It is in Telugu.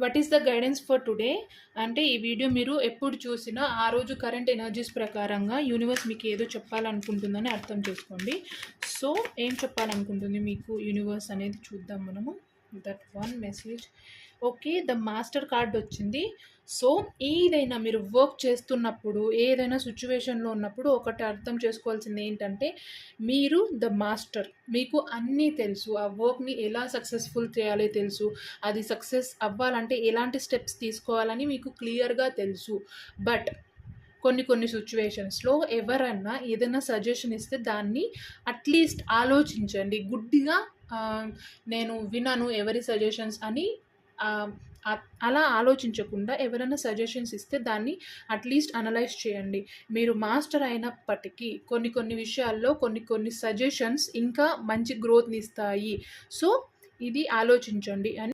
What is the guidance for today అంటే ఈ వీడియో మీరు ఎప్పుడు చూసినా ఆ రోజు కరెంట్ ఎనర్జీస్ ప్రకారంగా యూనివర్స్ మీకు ఏదో చెప్పాలనుకుంటుందని అర్థం చేసుకోండి. సో ఏం చెప్పాలనుకుంటుంది మీకు యూనివర్స్ అనేది చూద్దాం మనము. That one message. Okay, the master card వచ్చింది. సో ఏదైనా మీరు వర్క్ చేస్తున్నప్పుడు, ఏదైనా సిచ్యువేషన్లో ఉన్నప్పుడు ఒకటి అర్థం చేసుకోవాల్సింది ఏంటంటే, మీరు ద మాస్టర్. మీకు అన్నీ తెలుసు, ఆ వర్క్ని ఎలా సక్సెస్ఫుల్ చేయాలో తెలుసు, అది సక్సెస్ అవ్వాలంటే ఎలాంటి స్టెప్స్ తీసుకోవాలని మీకు క్లియర్గా తెలుసు. బట్ కొన్ని కొన్ని సిచ్యువేషన్స్లో ఎవరన్నా ఏదైనా సజెషన్ ఇస్తే దాన్ని అట్లీస్ట్ ఆలోచించండి. గుడ్డిగా నేను వినను ఎవరి సజెషన్స్ అని అలా ఆలోచించకుండా ఎవరైనా సజెషన్స్ ఇస్తే దాన్ని అట్లీస్ట్ అనలైజ్ చేయండి. మీరు మాస్టర్ అయినప్పటికీ కొన్ని కొన్ని విషయాల్లో కొన్ని కొన్ని సజెషన్స్ ఇంకా మంచి గ్రోత్ని ఇస్తాయి. సో ఇది ఆలోచించండి అని